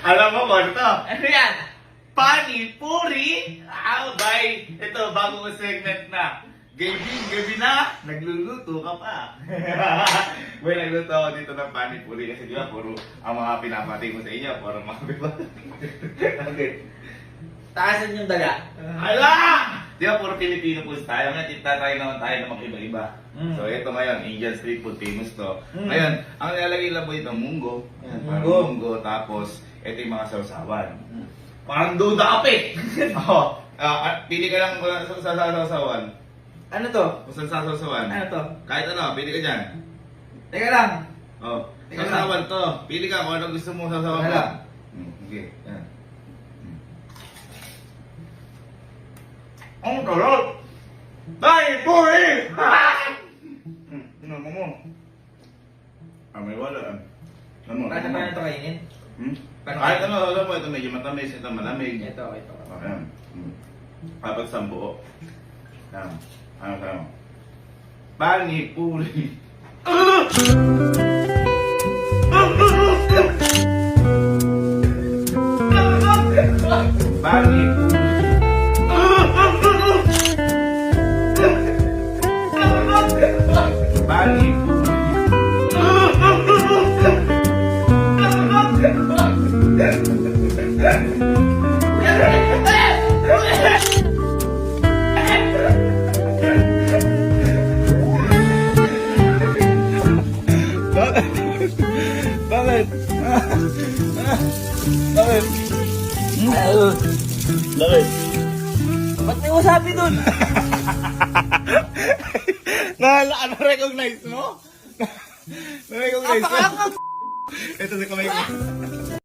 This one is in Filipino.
Alam mo ba ito? Ano yan? Pani-puri! Bay! Ito, bagong segment na. Gabi na, nagluluto ka pa. Boy, nagluto ako dito ng pani-puri kasi di ba, puro ang mga pinapati ko sa inyo, puro mga okay. Taasan yung daga. Ala! Di ba, puro Pilipino foods tayo. Ngayon, itatry naman tayo ng mga iba-iba. So, ito ngayon, Indian street food, famous to. Ngayon, ang nilalagay lang po ito, munggo. Ayan, parang munggo. Tapos, ito yung mga sausawan. Parang duda ka eh. Oo. Pili ka lang sa sausawan. Ano to? Kung saan sa sausawan. Ano to? Kahit ano, pili ka dyan. Teka lang. Oh, Teka sausawan to. Pili ka kung ano gusto mo sausawan Wala. ka. Okay, yan. Ang sarap! Dahil puri! Ano mo? May wala. Ano? Paano pa ito kainin? Kahit ano, alam mo, ito medyo matamis, ito malamig. Ito. Ayan. Tapos sa buo. Ayan. Ano tayo? Pani-puri. Pani-puri. Bakit? Bakit? Bakit? Ba't may wasabi dun? Na-recognize mo? Na-recognize mo? Apakakag! Ito sa kamay ko.